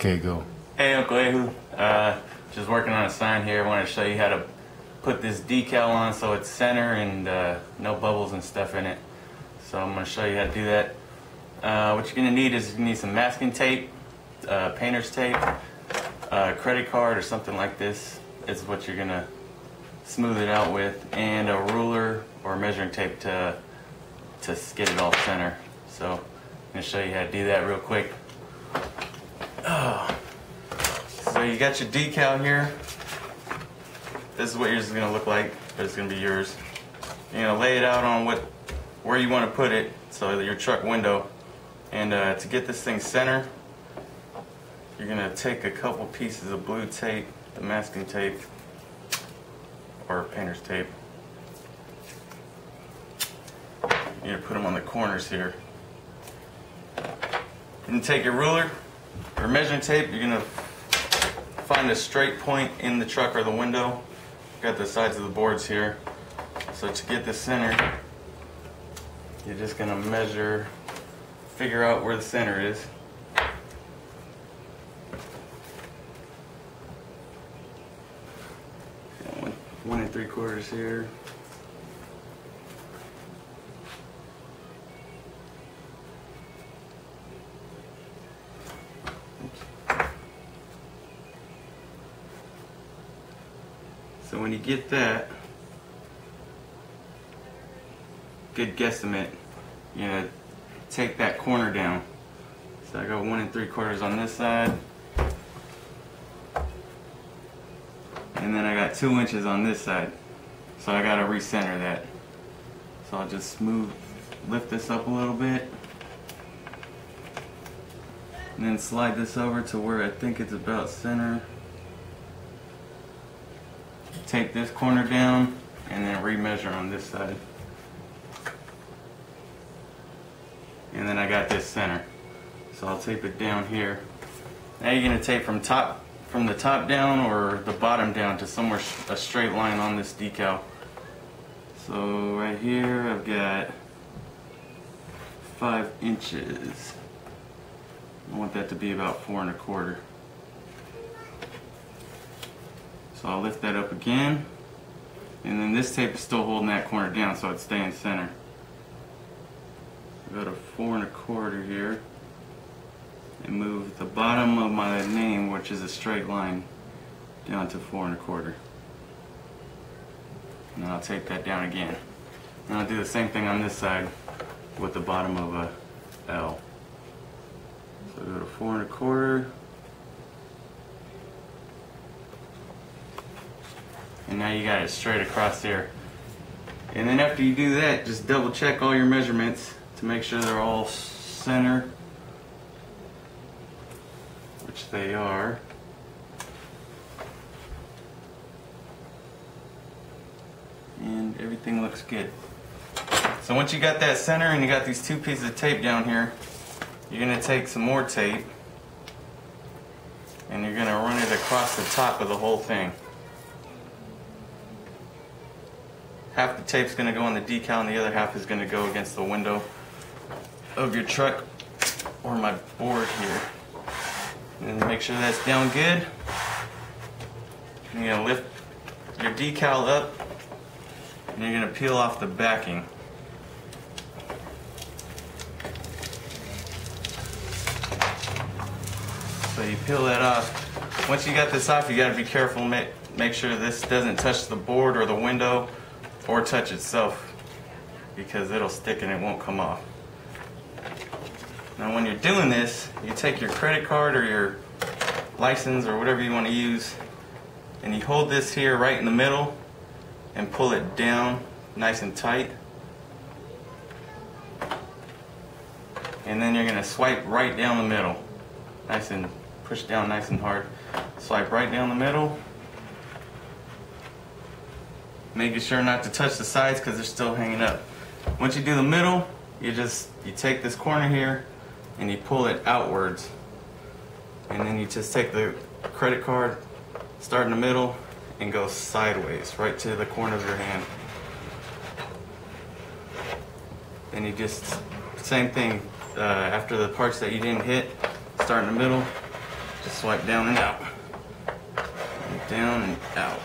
Okay, go. Hey, Uncle Ehu. Just working on a sign here. I want to show you how to put this decal on so it's center and no bubbles and stuff in it. So I'm going to show you how to do that. What you're going to need is you need some masking tape, painter's tape, credit card or something like this is what you're going to smooth it out with, and a ruler or measuring tape to get it all center. So I'm going to show you how to do that real quick. So you got your decal here. This is what yours is going to look like, but it's going to be yours. You're going to lay it out on where you want to put it, so your truck window. And to get this thing center, you're going to take a couple pieces of blue tape, the masking tape, or painter's tape. You're going to put them on the corners here. And take your ruler or measuring tape. You're going to find a straight point in the truck or the window. Got the sides of the boards here. So to get the center, you're just going to figure out where the center is. 1 3/4 here. So when you get that, good guesstimate, you're going to take that corner down. So I got 1 3/4 on this side, and then I got 2 inches on this side. So I got to recenter that. So I'll just lift this up a little bit, and then slide this over to where I think it's about center. Take this corner down and then remeasure on this side. And then I got this center. So I'll tape it down here. Now you're going to tape from the top down or the bottom down to somewhere a straight line on this decal. So right here I've got 5 inches. I want that to be about 4 1/4. So I'll lift that up again, and then this tape is still holding that corner down so it's staying center. Go to 4 1/4 here and move the bottom of my name, which is a straight line, down to 4 1/4. And I'll tape that down again. And I'll do the same thing on this side with the bottom of a L. So go to 4 1/4. And now you got it straight across here. And then after you do that, just double check all your measurements to make sure they're all center, which they are. And everything looks good. So once you got that center and you got these 2 pieces of tape down here, you're going to take some more tape and you're going to run it across the top of the whole thing. Half the tape's going to go on the decal and the other half is going to go against the window of your truck or my board here. And make sure that's down good. You're going to lift your decal up and you're going to peel off the backing. So you peel that off. Once you got this off, you got to be careful, make sure this doesn't touch the board or the window or touch itself, because it'll stick and it won't come off. Now when you're doing this, you take your credit card or your license or whatever you want to use, and you hold this here right in the middle and pull it down nice and tight. And then you're going to swipe right down the middle. Push down nice and hard. Swipe right down the middle. Making sure not to touch the sides because they're still hanging up. Once you do the middle, you take this corner here and you pull it outwards. And then you just take the credit card, start in the middle, and go sideways, right to the corner of your hand. Then you just, same thing, after the parts that you didn't hit, start in the middle Just swipe down and out. Down and out.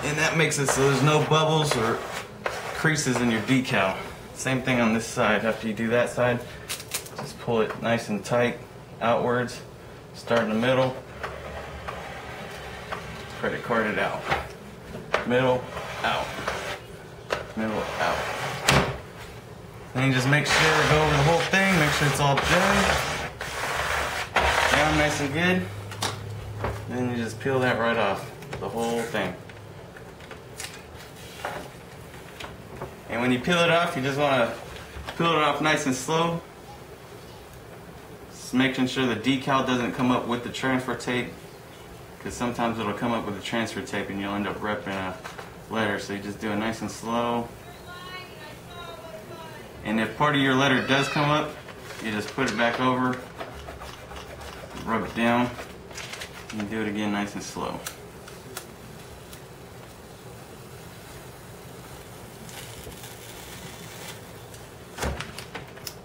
And that makes it so there's no bubbles or creases in your decal. Same thing on this side. After you do that side, just pull it nice and tight outwards. Start in the middle. Credit card it out. Middle, out. Middle, out. Then you just make sure, go over the whole thing, make sure it's all done. Down nice and good. Then you just peel that right off, the whole thing. And when you peel it off, you just want to peel it off nice and slow. Just making sure the decal doesn't come up with the transfer tape, because sometimes it'll come up with the transfer tape and you'll end up repping a letter. So you just do it nice and slow. And if part of your letter does come up, you just put it back over, rub it down, and do it again nice and slow.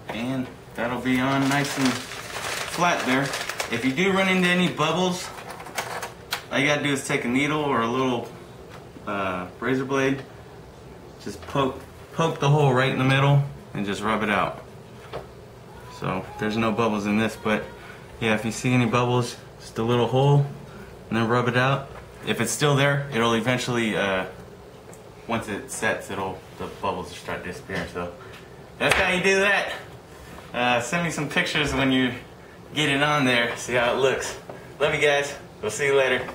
And that'll be on nice and flat there. If you do run into any bubbles, all you gotta do is take a needle or a little razor blade, just poke the hole right in the middle and just rub it out. So there's no bubbles in this, but yeah, if you see any bubbles, just a little hole and then rub it out. If it's still there, it'll eventually, once it sets, the bubbles will start disappearing. So that's how you do that. Send me some pictures when you get it on there, see how it looks. Love you guys. We'll see you later.